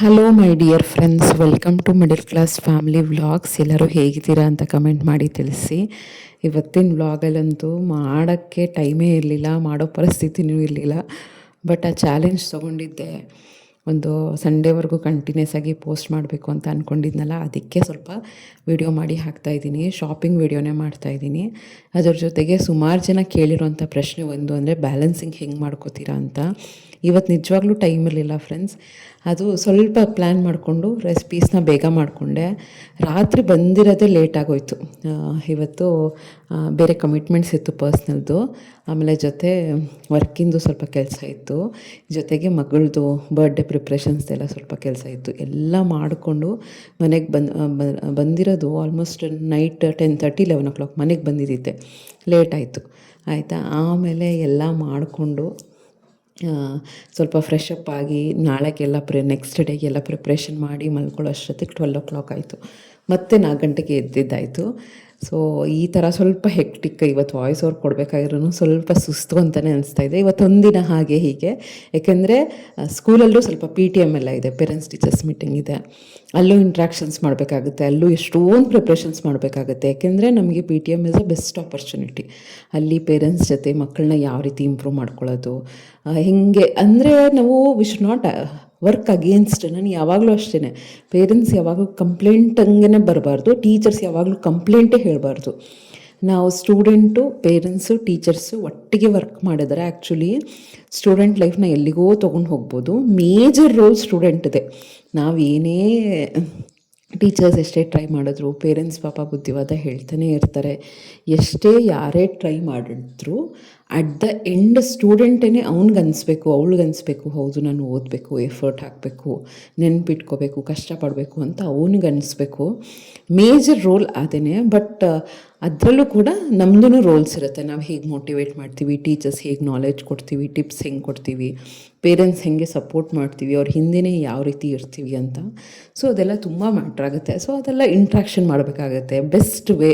Hello my dear friends, welcome to middle class family vlogs. ಎಲ್ಲರೂ ಹೇಗಿದ್ದೀರಾ ಅಂತ comment ಮಾಡಿ ತಿಳಿಸಿ. ಇವತ್ತಿನ ವ್ಲಾಗಲ್ಲಂತೂ ಮಾಡೋಕ್ಕೆ ಟೈಮೇ ಇರಲಿಲ್ಲ, ಮಾಡೋ ಪರಿಸ್ಥಿತಿನೂ ಇರಲಿಲ್ಲ. ಬಟ್ ಆ ಚಾಲೆಂಜ್ ತೊಗೊಂಡಿದ್ದೆ, ಒಂದು ಸಂಡೇವರೆಗೂ ಕಂಟಿನ್ಯೂಸ್ ಆಗಿ ಪೋಸ್ಟ್ ಮಾಡಬೇಕು ಅಂತ ಅಂದ್ಕೊಂಡಿದ್ನಲ್ಲ, ಅದಕ್ಕೆ ಸ್ವಲ್ಪ ವಿಡಿಯೋ ಮಾಡಿ ಹಾಕ್ತಾಯಿದ್ದೀನಿ. ಶಾಪಿಂಗ್ ವಿಡಿಯೋನೇ ಮಾಡ್ತಾಯಿದ್ದೀನಿ. ಅದ್ರ ಜೊತೆಗೆ ಸುಮಾರು ಜನ ಕೇಳಿರೋಂಥ ಪ್ರಶ್ನೆ ಒಂದು ಅಂದರೆ ಬ್ಯಾಲೆನ್ಸಿಂಗ್ ಹೆಂಗೆ ಮಾಡ್ಕೋತೀರಾ ಅಂತ. ಇವತ್ತು ನಿಜವಾಗ್ಲೂ ಟೈಮ್ ಇರಲಿಲ್ಲ ಫ್ರೆಂಡ್ಸ್. ಅದು ಸ್ವಲ್ಪ ಪ್ಲ್ಯಾನ್ ಮಾಡಿಕೊಂಡು ರೆಸಿಪೀಸ್ನ ಬೇಗ ಮಾಡಿಕೊಂಡೆ. ರಾತ್ರಿ ಬಂದಿರೋದೇ ಲೇಟಾಗೋಯ್ತು. ಇವತ್ತು ಬೇರೆ ಕಮಿಟ್ಮೆಂಟ್ಸ್ ಇತ್ತು ಪರ್ಸ್ನಲ್ದು, ಆಮೇಲೆ ಜೊತೆ ವರ್ಕಿಂದು ಸ್ವಲ್ಪ ಕೆಲಸ ಇತ್ತು, ಜೊತೆಗೆ ಮಗಳದು ಬರ್ಡೇ ಪ್ರಿಪ್ರೇಷನ್ಸ್ದೆಲ್ಲ ಸ್ವಲ್ಪ ಕೆಲಸ ಇತ್ತು. ಎಲ್ಲ ಮಾಡಿಕೊಂಡು ಮನೆಗೆ ಬಂದಿರೋದು ಆಲ್ಮೋಸ್ಟ್ ನೈಟ್ 10:30 11 o'clock ಮನೆಗೆ ಬಂದಿದ್ದಿದ್ದೆ. ಲೇಟ್ ಆಯಿತು ಆಯಿತಾ. ಆಮೇಲೆ ಎಲ್ಲ ಮಾಡಿಕೊಂಡು ಸ್ವಲ್ಪ ಫ್ರೆಶ್ ಅಪ್ ಆಗಿ ನಾಳೆಗೆಲ್ಲ ನೆಕ್ಸ್ಟ್ ಡೇಗೆಲ್ಲ ಪ್ರಿಪ್ರೇಷನ್ ಮಾಡಿ ಮಲ್ಕೊಳ್ಳೋ ಅಷ್ಟೊತ್ತಿಗೆ 12 o'clock ಆಯಿತು. ಮತ್ತೆ 4 ಗಂಟೆಗೆ ಎದ್ದಿದ್ದಾಯಿತು. ಸೊ ಈ ಥರ ಸ್ವಲ್ಪ ಹೆಕ್ಟಿಕ್. ಇವತ್ತು ವಾಯ್ಸ್ ಓವರ್ ಕೊಡಬೇಕಾದ್ರೂ ಸ್ವಲ್ಪ ಸುಸ್ತು ಅಂತಲೇ ಅನಿಸ್ತಾಯಿದೆ. ಇವತ್ತೊಂದಿನ ಹಾಗೆ ಹೀಗೆ, ಏಕೆಂದರೆ ಸ್ಕೂಲಲ್ಲೂ ಸ್ವಲ್ಪ PTM ಎಲ್ಲ ಇದೆ, ಪೇರೆಂಟ್ಸ್ ಟೀಚರ್ಸ್ ಮೀಟಿಂಗ್ ಇದೆ. ಅಲ್ಲೂ ಇಂಟ್ರ್ಯಾಕ್ಷನ್ಸ್ ಮಾಡಬೇಕಾಗುತ್ತೆ, ಅಲ್ಲೂ ಎಷ್ಟೊಂದು ಪ್ರಿಪ್ರೇಷನ್ಸ್ ಮಾಡಬೇಕಾಗುತ್ತೆ. ಯಾಕೆಂದರೆ ನಮಗೆ PTM is a best opportunity. ಅಲ್ಲಿ ಪೇರೆಂಟ್ಸ್ ಜೊತೆ ಮಕ್ಕಳನ್ನ ಯಾವ ರೀತಿ ಇಂಪ್ರೂವ್ ಮಾಡ್ಕೊಳ್ಳೋದು, ಹೀಗೆ ಅಂದರೆ ನಾವು we should not work against. ನಾನು ಯಾವಾಗಲೂ ಅಷ್ಟೇ, ಪೇರೆಂಟ್ಸ್ ಯಾವಾಗಲೂ ಕಂಪ್ಲೇಂಟ್ ಹಂಗೆ ಬರಬಾರ್ದು, ಟೀಚರ್ಸ್ ಯಾವಾಗಲೂ ಕಂಪ್ಲೇಂಟೇ ಹೇಳಬಾರ್ದು. ನಾವು ಸ್ಟೂಡೆಂಟು, ಪೇರೆಂಟ್ಸು, ಟೀಚರ್ಸು ಒಟ್ಟಿಗೆ ವರ್ಕ್ ಮಾಡಿದರೆ ಆ್ಯಕ್ಚುಲಿ ಸ್ಟೂಡೆಂಟ್ ಲೈಫ್ನ ಎಲ್ಲಿಗೋ ತೊಗೊಂಡು ಹೋಗ್ಬೋದು. ಮೇಜರ್ ರೋಲ್ ಸ್ಟೂಡೆಂಟ್ದೆ. ನಾವೇನೇ ಟೀಚರ್ಸ್ ಎಷ್ಟೇ ಟ್ರೈ ಮಾಡಿದ್ರು, ಪೇರೆಂಟ್ಸ್ ಪಾಪ ಬುದ್ಧಿವಾದ ಹೇಳ್ತಾನೆ ಇರ್ತಾರೆ. ಎಷ್ಟೇ ಯಾರೇ ಟ್ರೈ ಮಾಡಿದ್ರು ಅಟ್ ದ ಎಂಡ್ ಸ್ಟೂಡೆಂಟೇ ಅವ್ನಿಗನ್ನಿಸ್ಬೇಕು, ಅವಳಿಗನ್ನಿಸ್ಬೇಕು, ಹೌದು ನಾನು ಓದಬೇಕು, ಎಫರ್ಟ್ ಹಾಕಬೇಕು, ನೆನ್ಪಿಟ್ಕೋಬೇಕು, ಕಷ್ಟಪಡಬೇಕು ಅಂತ ಅವ್ನಿಗನ್ನಿಸ್ಬೇಕು. ಮೇಜರ್ ರೋಲ್ ಅದೇ. ಬಟ್ ಅದರಲ್ಲೂ ಕೂಡ ನಮ್ಮದೂ ರೋಲ್ಸ್ ಇರುತ್ತೆ. ನಾವು ಹೇಗೆ ಮೋಟಿವೇಟ್ ಮಾಡ್ತೀವಿ, ಟೀಚರ್ಸ್ ಹೇಗೆ ನಾಲೆಡ್ಜ್ ಕೊಡ್ತೀವಿ, ಟಿಪ್ಸ್ ಹೆಂಗೆ ಕೊಡ್ತೀವಿ, ಪೇರೆಂಟ್ಸ್ ಹೇಗೆ ಸಪೋರ್ಟ್ ಮಾಡ್ತೀವಿ, ಅವ್ರ ಹಿಂದೆಯೇ ಯಾವ ರೀತಿ ಇರ್ತೀವಿ ಅಂತ. ಸೊ ಅದೆಲ್ಲ ತುಂಬ ಮ್ಯಾಟ್ರ್ ಆಗುತ್ತೆ. ಸೊ ಅದೆಲ್ಲ ಇಂಟ್ರ್ಯಾಕ್ಷನ್ ಮಾಡಬೇಕಾಗತ್ತೆ ಬೆಸ್ಟ್ ವೇ.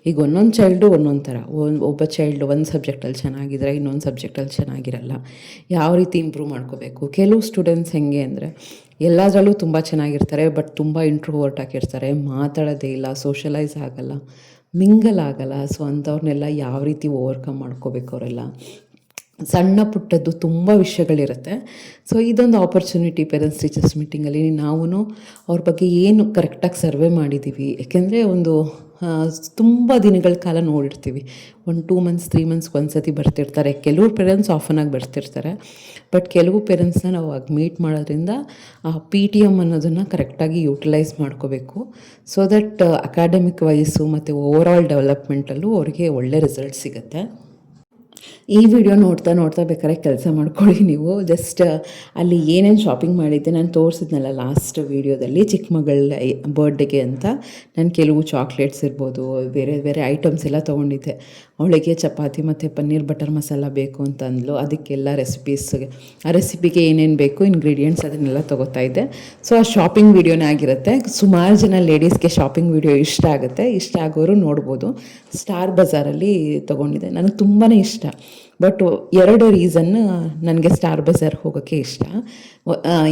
ಈಗ ಒಂದೊಂದು ಚೈಲ್ಡು ಒಂದೊಂದು ಥರ. ಒಬ್ಬ ಚೈಲ್ಡು ಒಂದು ಸಬ್ಜೆಕ್ಟಲ್ಲಿ ಚೆನ್ನಾಗಿದ್ರೆ ಇನ್ನೊಂದು ಸಬ್ಜೆಕ್ಟಲ್ಲಿ ಚೆನ್ನಾಗಿರಲ್ಲ. ಯಾವ ರೀತಿ ಇಂಪ್ರೂವ್ ಮಾಡ್ಕೋಬೇಕು. ಕೆಲವು ಸ್ಟೂಡೆಂಟ್ಸ್ ಹೆಂಗೆ ಅಂದರೆ ಎಲ್ಲದರಲ್ಲೂ ತುಂಬ ಚೆನ್ನಾಗಿರ್ತಾರೆ, ಬಟ್ ತುಂಬ ಇಂಟ್ರೋವರ್ಟ್ ಆಗಿರ್ತಾರೆ, ಮಾತಾಡೋದೇ ಇಲ್ಲ, ಸೋಷಲೈಸ್ ಆಗಲ್ಲ, ಮಿಂಗಲ್ ಆಗಲ್ಲ. ಸೊ ಅಂಥವ್ರನ್ನೆಲ್ಲ ಯಾವ ರೀತಿ ಓವರ್ಕಮ್ ಮಾಡ್ಕೋಬೇಕು. ಅವರೆಲ್ಲ ಸಣ್ಣ ಪುಟ್ಟದ್ದು ತುಂಬ ವಿಷಯಗಳಿರುತ್ತೆ. ಸೊ ಇದೊಂದು ಆಪರ್ಚುನಿಟಿ ಪೇರೆಂಟ್ಸ್ ಟೀಚರ್ಸ್ ಮೀಟಿಂಗಲ್ಲಿ ನಾವು ಅವ್ರ ಬಗ್ಗೆ ಏನು ಕರೆಕ್ಟಾಗಿ ಸರ್ವೆ ಮಾಡಿದ್ದೀವಿ. ಯಾಕೆಂದರೆ ಒಂದು ತುಂಬ ದಿನಗಳ ಕಾಲ ನೋಡಿರ್ತೀವಿ. 1-2 months 3 months ಒಂದು ಸತಿ ಬರ್ತಿರ್ತಾರೆ. ಕೆಲವು ಪೇರೆಂಟ್ಸ್ ಆಫನಾಗಿ ಬರ್ತಿರ್ತಾರೆ, ಬಟ್ ಕೆಲವು ಪೇರೆಂಟ್ಸ್ನ ನಾವು ಆಗ ಮೀಟ್ ಮಾಡೋದ್ರಿಂದ ಆ PTM ಅನ್ನೋದನ್ನು ಕರೆಕ್ಟಾಗಿ ಯೂಟಿಲೈಸ್ ಮಾಡ್ಕೋಬೇಕು. ಸೊ ದಟ್ ಅಕಾಡೆಮಿಕ್ ವೈಸು ಮತ್ತು ಓವರಾಲ್ ಡೆವಲಪ್ಮೆಂಟಲ್ಲೂ ಅವ್ರಿಗೆ ಒಳ್ಳೆ ರಿಸಲ್ಟ್ ಸಿಗುತ್ತೆ. ಈ ವಿಡಿಯೋ ನೋಡ್ತಾ ಬೇಕಾದ್ರೆ ಕೆಲಸ ಮಾಡ್ಕೊಳ್ಳಿ ನೀವು. ಜಸ್ಟ್ ಅಲ್ಲಿ ಏನೇನು ಶಾಪಿಂಗ್ ಮಾಡಿದ್ದೆ ನಾನು ತೋರಿಸಿದ್ನಲ್ಲ ಲಾಸ್ಟ್ ವೀಡಿಯೋದಲ್ಲಿ, ಚಿಕ್ಕ ಮಗಳ ಬರ್ಡೇಗೆ ಅಂತ ನಾನು ಕೆಲವು ಚಾಕ್ಲೇಟ್ಸ್ ಇರ್ಬೋದು, ಬೇರೆ ಬೇರೆ ಐಟಮ್ಸ್ ಎಲ್ಲ ತೊಗೊಂಡಿದ್ದೆ. ಅವಳಿಗೆ ಚಪಾತಿ ಮತ್ತು ಪನ್ನೀರ್ ಬಟರ್ ಮಸಾಲ ಬೇಕು ಅಂತ ಅಂದ್ಲು. ಅದಕ್ಕೆಲ್ಲ ಆ ರೆಸಿಪಿಗೆ ಏನೇನು ಬೇಕು ಇಂಗ್ರೀಡಿಯೆಂಟ್ಸ್ ಅದನ್ನೆಲ್ಲ ತೊಗೋತಾ ಇದ್ದೆ. ಸೊ ಆ ಶಾಪಿಂಗ್ ವೀಡಿಯೋನೇ ಆಗಿರುತ್ತೆ. ಸುಮಾರು ಜನ ಲೇಡೀಸ್ಗೆ ಶಾಪಿಂಗ್ ವೀಡಿಯೋ ಇಷ್ಟ ಆಗುತ್ತೆ. ಇಷ್ಟ ಆಗೋರು ನೋಡ್ಬೋದು. ಸ್ಟಾರ್ ಬಜಾರಲ್ಲಿ ತೊಗೊಂಡಿದ್ದೆ. ನನಗೆ ತುಂಬಾ ಇಷ್ಟ. ಬಟ್ 2 ರೀಸನ್ ನನಗೆ ಸ್ಟಾರ್ ಬಜಾರ್ ಹೋಗೋಕ್ಕೆ ಇಷ್ಟ.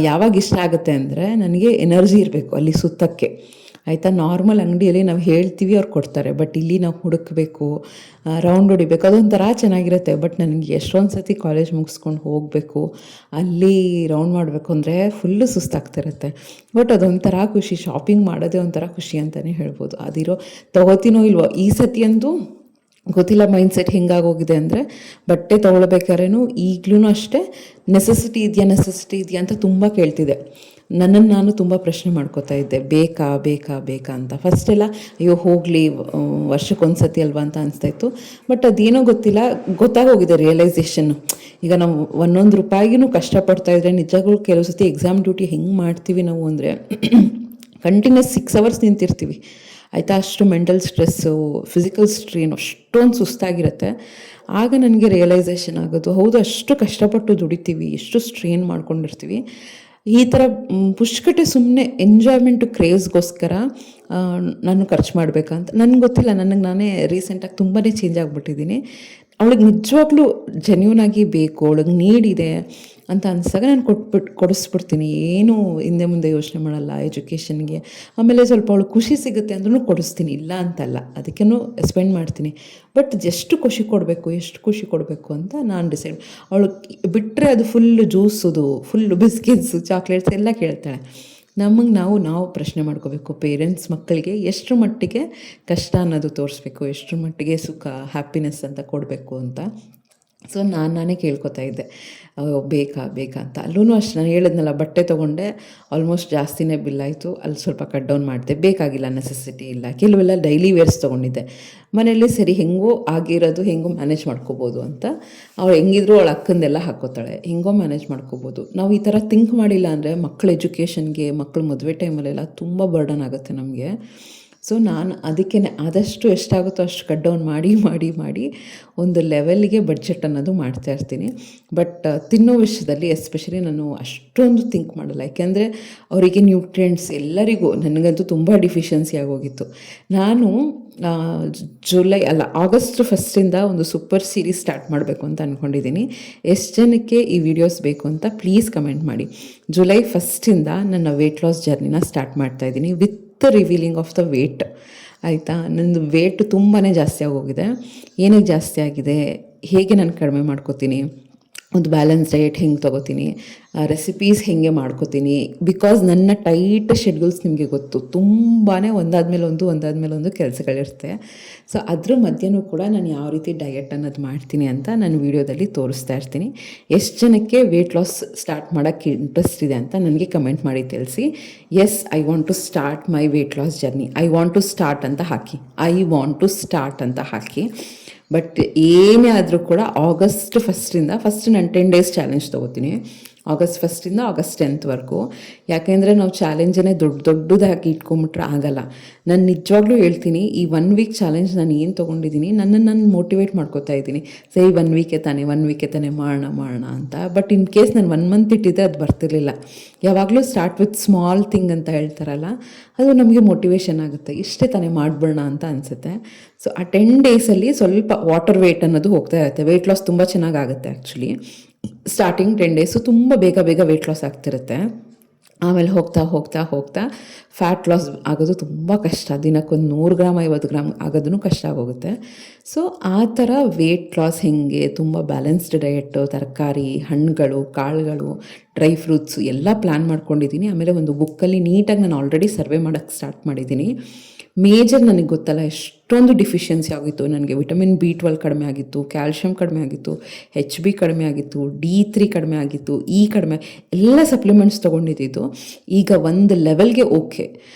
ಯಾವಾಗ ಇಷ್ಟ ಆಗುತ್ತೆ ಅಂದರೆ ನನಗೆ ಎನರ್ಜಿ ಇರಬೇಕು ಅಲ್ಲಿ ಸುತ್ತಕ್ಕೆ, ಆಯಿತಾ. ನಾರ್ಮಲ್ ಅಂಗಡಿಯಲ್ಲಿ ನಾವು ಹೇಳ್ತೀವಿ, ಅವ್ರು ಕೊಡ್ತಾರೆ. ಬಟ್ ಇಲ್ಲಿ ನಾವು ಹುಡುಕಬೇಕು, ರೌಂಡ್ ಹೊಡಿಬೇಕು, ಅದೊಂಥರ ಚೆನ್ನಾಗಿರುತ್ತೆ. ಬಟ್ ನನಗೆ ಎಷ್ಟೊಂದು ಸತಿ ಕಾಲೇಜ್ ಮುಗಿಸ್ಕೊಂಡು ಹೋಗಬೇಕು, ಅಲ್ಲಿ ರೌಂಡ್ ಮಾಡಬೇಕು ಅಂದರೆ ಫುಲ್ಲು ಸುಸ್ತಾಗ್ತಿರುತ್ತೆ. ಬಟ್ ಅದೊಂಥರ ಖುಷಿ. ಶಾಪಿಂಗ್ ಮಾಡೋದೇ ಒಂಥರ ಖುಷಿ ಅಂತಲೇ ಹೇಳ್ಬೋದು. ಅದಿರೋ ತೊಗೋತೀನೋ ಇಲ್ವೋ ಈ ಸತಿ ಅಂತೂ ಗೊತ್ತಿಲ್ಲ. ಮೈಂಡ್ಸೆಟ್ ಹಿಂಗಾಗೋಗಿದೆ ಅಂದರೆ ಬಟ್ಟೆ ತೊಗೊಳ್ಬೇಕಾದ್ರೂ ಈಗಲೂ ಅಷ್ಟೇ ನೆಸೆಸಿಟಿ ಇದೆಯಾ ಅಂತ ತುಂಬ ಕೇಳ್ತಿದ್ದೆ. ನನ್ನನ್ನು ನಾನು ತುಂಬ ಪ್ರಶ್ನೆ ಮಾಡ್ಕೋತಾ ಇದ್ದೆ, ಬೇಕಾ ಅಂತ. ಫಸ್ಟೆಲ್ಲ ಅಯ್ಯೋ ಹೋಗಲಿ, ವರ್ಷಕ್ಕೊಂದು ಸತಿ ಅಲ್ವಾ ಅಂತ ಅನಿಸ್ತಾಯಿತ್ತು. ಬಟ್ ಅದೇನೋ ಗೊತ್ತಾಗೋಗಿದೆ ರಿಯಲೈಸೇಷನ್ನು. ಈಗ ನಾವು 1 ರೂಪಾಯಿಗೂ ಕಷ್ಟಪಡ್ತಾಯಿದ್ರೆ ನಿಜಗಳು ಕೆಲವು ಸತಿ ಎಕ್ಸಾಮ್ ಡ್ಯೂಟಿ ಹೆಂಗೆ ಮಾಡ್ತೀವಿ ನಾವು ಅಂದರೆ ಕಂಟಿನ್ಯೂಸ್ 6 hours ನಿಂತಿರ್ತೀವಿ, ಆಯಿತಾ. ಅಷ್ಟು ಮೆಂಟಲ್ ಸ್ಟ್ರೆಸ್ಸು, ಫಿಸಿಕಲ್ ಸ್ಟ್ರೇನ್ ಅಷ್ಟೊಂದು ಸುಸ್ತಾಗಿರುತ್ತೆ. ಆಗ ನನಗೆ ರಿಯಲೈಸೇಷನ್ ಆಗೋದು, ಹೌದು ಅಷ್ಟು ಕಷ್ಟಪಟ್ಟು ದುಡಿತೀವಿ, ಎಷ್ಟು ಸ್ಟ್ರೇನ್ ಮಾಡ್ಕೊಂಡಿರ್ತೀವಿ. ಈ ಥರ ಪುಷ್ಕಟೆ ಸುಮ್ಮನೆ ಎಂಜಾಯ್ಮೆಂಟು ಕ್ರೇಜ್ಗೋಸ್ಕರ ನಾನು ಖರ್ಚು ಮಾಡಬೇಕಂತ ನನಗೆ ಗೊತ್ತಿಲ್ಲ. ನಾನೇ ರೀಸೆಂಟಾಗಿ ತುಂಬಾ ಚೇಂಜ್ ಆಗಿಬಿಟ್ಟಿದ್ದೀನಿ. ಅವಳಿಗೆ ನಿಜವಾಗ್ಲೂ ಜೆನ್ಯೂನಾಗಿ ಬೇಕು, ಅವಳಿಗೆ ನೀಡಿದೆ, ಅಂತ ಅನಿಸಿದಾಗ ನಾನು ಕೊಡಿಸ್ಬಿಡ್ತೀನಿ. ಏನೂ ಹಿಂದೆ ಮುಂದೆ ಯೋಚನೆ ಮಾಡಲ್ಲ ಎಜುಕೇಷನ್ಗೆ. ಆಮೇಲೆ ಸ್ವಲ್ಪ ಅವಳು ಖುಷಿ ಸಿಗುತ್ತೆ ಅಂದ್ರೂ ಕೊಡಿಸ್ತೀನಿ, ಇಲ್ಲ ಅಂತಲ್ಲ, ಅದಕ್ಕೇನು ಸ್ಪೆಂಡ್ ಮಾಡ್ತೀನಿ. ಬಟ್ ಎಷ್ಟು ಖುಷಿ ಕೊಡಬೇಕು ಅಂತ ನಾನು ಡಿಸೈಡ್. ಅವಳು ಬಿಟ್ಟರೆ ಅದು ಫುಲ್ಲು ಜ್ಯೂಸುದು, ಫುಲ್ಲು ಬಿಸ್ಕೆಟ್ಸು, ಚಾಕ್ಲೇಟ್ಸ್ ಎಲ್ಲ ಕೇಳ್ತಾಳೆ. ನಮಗೆ ನಾವು ಪ್ರಶ್ನೆ ಮಾಡ್ಕೋಬೇಕು, ಪೇರೆಂಟ್ಸ್ ಮಕ್ಕಳಿಗೆ ಎಷ್ಟರ ಮಟ್ಟಿಗೆ ಕಷ್ಟ ಅನ್ನೋದು ತೋರಿಸ್ಬೇಕು, ಎಷ್ಟರ ಮಟ್ಟಿಗೆ ಸುಖ, ಹ್ಯಾಪಿನೆಸ್ ಅಂತ ಕೊಡಬೇಕು ಅಂತ. ಸೊ ನಾನೇ ಕೇಳ್ಕೊತಾ ಇದ್ದೆ, ಬೇಕಾ ಅಂತ. ಅಲ್ಲೂ ಅಷ್ಟು ನಾನು ಹೇಳಿದ್ನಲ್ಲ, ಬಟ್ಟೆ ತೊಗೊಂಡೆ, ಆಲ್ಮೋಸ್ಟ್ ಜಾಸ್ತಿನೇ ಬಿಲ್ಲಾಯಿತು. ಅಲ್ಲಿ ಸ್ವಲ್ಪ ಕಟ್ ಡೌನ್ ಮಾಡಿದೆ, ಬೇಕಾಗಿಲ್ಲ, ನೆಸೆಸಿಟಿ ಇಲ್ಲ. ಕೆಲವೆಲ್ಲ ಡೈಲಿ ವೇರ್ಸ್ ತೊಗೊಂಡಿದ್ದೆ ಮನೆಯಲ್ಲಿ. ಸರಿ, ಹೆಂಗೋ ಆಗಿರೋದು ಹೆಂಗೋ ಮ್ಯಾನೇಜ್ ಮಾಡ್ಕೋಬೋದು ಅಂತ. ಅವಳು ಹೆಂಗಿದ್ರು ಅವಳ ಅಕ್ಕಂದೆಲ್ಲ ಹಾಕ್ಕೋತಾಳೆ, ಹೆಂಗೋ ಮ್ಯಾನೇಜ್ ಮಾಡ್ಕೋಬೋದು. ನಾವು ಈ ಥರ ಥಿಂಕ್ ಮಾಡಿಲ್ಲ ಅಂದರೆ ಮಕ್ಕಳ ಎಜುಕೇಷನ್ಗೆ, ಮಕ್ಕಳ ಮದುವೆ ಟೈಮಲ್ಲೆಲ್ಲ ತುಂಬ ಬರ್ಡನ್ ಆಗುತ್ತೆ ನಮಗೆ. ಸೊ ನಾನು ಅದಕ್ಕೇ ಆದಷ್ಟು ಎಷ್ಟಾಗುತ್ತೋ ಅಷ್ಟು ಕಟ್ ಡೌನ್ ಮಾಡಿ ಒಂದು ಲೆವೆಲ್ಗೆ ಬಡ್ಜೆಟ್ ಅನ್ನೋದು ಮಾಡ್ತಾಯಿರ್ತೀನಿ. ಬಟ್ ತಿನ್ನೋ ವಿಷಯದಲ್ಲಿ ಎಸ್ಪೆಷಲಿ ನಾನು ಅಷ್ಟೊಂದು ಥಿಂಕ್ ಮಾಡಲ್ಲ. ಯಾಕೆಂದರೆ ಅವರಿಗೆ ನ್ಯೂಟ್ರಿಯೆಂಟ್ಸ್ ಎಲ್ಲರಿಗೂ, ನನಗಂತೂ ತುಂಬ ಡಿಫಿಷಿಯನ್ಸಿ ಆಗೋಗಿತ್ತು. ನಾನು ಆಗಸ್ಟ್ 1 ಒಂದು ಸೂಪರ್ ಸೀರೀಸ್ ಸ್ಟಾರ್ಟ್ ಮಾಡಬೇಕು ಅಂತ ಅಂದ್ಕೊಂಡಿದ್ದೀನಿ. ಎಷ್ಟು ಜನಕ್ಕೆ ಈ ವಿಡಿಯೋಸ್ ಬೇಕು ಅಂತ ಪ್ಲೀಸ್ ಕಮೆಂಟ್ ಮಾಡಿ. ಜುಲೈ 1 ನನ್ನ ವೆಯ್ಟ್ ಲಾಸ್ ಜರ್ನಿನ ಸ್ಟಾರ್ಟ್ ಮಾಡ್ತಾಯಿದ್ದೀನಿ with revealing of the weight. ಆಯಿತಾ, ನನ್ನದು ವೇಟ್ ತುಂಬಾ ಜಾಸ್ತಿ ಆಗೋಗಿದೆ. ಏನಕ್ಕೆ ಜಾಸ್ತಿ ಆಗಿದೆ, ಹೇಗೆ ನಾನು ಕಡಿಮೆ ಮಾಡ್ಕೋತೀನಿ, ಒಂದು ಬ್ಯಾಲೆನ್ಸ್ ಡಯಟ್ ಹೆಂಗೆ ತೊಗೋತೀನಿ, ರೆಸಿಪೀಸ್ ಹೇಗೆ ಮಾಡ್ಕೋತೀನಿ. ಬಿಕಾಸ್ ನನ್ನ ಟೈಟ್ ಶೆಡ್ಯೂಲ್ಸ್ ನಿಮಗೆ ಗೊತ್ತು, ತುಂಬಾ ಒಂದಾದ್ಮೇಲೆ ಒಂದು ಕೆಲಸಗಳಿರುತ್ತೆ. ಸೊ ಅದ್ರ ಮಧ್ಯನೂ ಕೂಡ ನಾನು ಯಾವ ರೀತಿ ಡಯಟ್ ಅನ್ನೋದು ಮಾಡ್ತೀನಿ ಅಂತ ನಾನು ವೀಡಿಯೋದಲ್ಲಿ ತೋರಿಸ್ತಾ ಇರ್ತೀನಿ. ಎಷ್ಟು ಜನಕ್ಕೆ ವೇಟ್ ಲಾಸ್ ಸ್ಟಾರ್ಟ್ ಮಾಡೋಕ್ಕೆ ಇಂಟ್ರೆಸ್ಟ್ ಇದೆ ಅಂತ ನನಗೆ ಕಮೆಂಟ್ ಮಾಡಿ ತಿಳಿಸಿ. Yes, I want to start my weight loss journey, I want to start ಅಂತ ಹಾಕಿ. ಬಟ್ ಏನೇ ಆದರೂ ಕೂಡ ಆಗಸ್ಟ್ 1 ನಾನು 10 ಡೇಸ್ ಚಾಲೆಂಜ್ ತೊಗೋತೀನಿ. ಆಗಸ್ಟ್ 1 ಆಗಸ್ಟ್ 10 ಯಾಕೆಂದರೆ ನಾವು ಚಾಲೆಂಜನ್ನೇ ದೊಡ್ಡದಾಗಿ ಇಟ್ಕೊಂಬಿಟ್ರೆ ಆಗಲ್ಲ. ನಾನು ನಿಜವಾಗ್ಲೂ ಹೇಳ್ತೀನಿ, ಈ 1 ವೀಕ್ ಚಾಲೆಂಜ್ ನಾನು ಏನು ತೊಗೊಂಡಿದ್ದೀನಿ, ನಾನು ಮೋಟಿವೇಟ್ ಮಾಡ್ಕೋತಾ ಇದ್ದೀನಿ. ಸರಿ, 1 ವೀಕೆ ತಾನೇ ಮಾಡೋಣ ಅಂತ. ಬಟ್ ಇನ್ ಕೇಸ್ ನಾನು 1 ಮಂತ್ ಇಟ್ಟಿದ್ದೆ ಅದು ಬರ್ತಿರ್ಲಿಲ್ಲ. ಯಾವಾಗಲೂ ಸ್ಟಾರ್ಟ್ ವಿತ್ ಸ್ಮಾಲ್ ಥಿಂಗ್ ಅಂತ ಹೇಳ್ತಾರಲ್ಲ, ಅದು ನಮಗೆ ಮೋಟಿವೇಶನ್ ಆಗುತ್ತೆ. ಇಷ್ಟೇ ತಾನೇ ಮಾಡಿಬಿಡೋಣ ಅಂತ ಅನಿಸುತ್ತೆ. ಸೊ ಆ 10 ಡೇಸಲ್ಲಿ ಸ್ವಲ್ಪ ವಾಟರ್ ವೇಟ್ ಅನ್ನೋದು ಹೋಗ್ತಾ ಇರುತ್ತೆ. ವೆಯ್ಟ್ ಲಾಸ್ ತುಂಬ ಚೆನ್ನಾಗಾಗುತ್ತೆ ಆ್ಯಕ್ಚುಲಿ. ಸ್ಟಾರ್ಟಿಂಗ್ 10 ಡೇಸು ತುಂಬ ಬೇಗ ವೆಯ್ಟ್ ಲಾಸ್ ಆಗ್ತಿರುತ್ತೆ. ಆಮೇಲೆ ಹೋಗ್ತಾ ಫ್ಯಾಟ್ ಲಾಸ್ ಆಗೋದು ತುಂಬ ಕಷ್ಟ. ದಿನಕ್ಕೊಂದು 100 ಗ್ರಾಮ್ 50 ಗ್ರಾಮ್ ಆಗೋದೂ ಕಷ್ಟ ಆಗೋಗುತ್ತೆ. ಸೊ ಆ ಥರ ವೆಯ್ಟ್ ಲಾಸ್ ಹೆಂಗೆ, ತುಂಬ ಬ್ಯಾಲೆನ್ಸ್ಡ್ ಡಯೆಟ್ಟು, ತರಕಾರಿ, ಹಣ್ಣುಗಳು, ಕಾಳುಗಳು, ಡ್ರೈ ಫ್ರೂಟ್ಸು ಎಲ್ಲ ಪ್ಲ್ಯಾನ್ ಮಾಡ್ಕೊಂಡಿದ್ದೀನಿ. ಆಮೇಲೆ ಒಂದು ಬುಕ್ಕಲ್ಲಿ ನೀಟಾಗಿ ನಾನು ಆಲ್ರೆಡಿ ಸರ್ವೆ ಮಾಡೋಕ್ಕೆ ಸ್ಟಾರ್ಟ್ ಮಾಡಿದ್ದೀನಿ. ಮೇಜರ್ ನನಗೆ ಗೊತ್ತಲ್ಲ ಎಷ್ಟೊಂದು ಡಿಫಿಷಿಯನ್ಸಿ ಆಗಿತ್ತು ನನಗೆ. ವಿಟಮಿನ್ B12 ಕಡಿಮೆ ಆಗಿತ್ತು, ಕ್ಯಾಲ್ಶಿಯಂ ಕಡಿಮೆ ಆಗಿತ್ತು, HB ಕಡಿಮೆ ಆಗಿತ್ತು, D3 ಕಡಿಮೆ ಆಗಿತ್ತು, ಕಡಿಮೆ, ಎಲ್ಲ ಸಪ್ಲಿಮೆಂಟ್ಸ್ ತೊಗೊಂಡಿದ್ದು. ಈಗ ಒಂದು ಲೆವೆಲ್ಗೆ ಓಕೆ.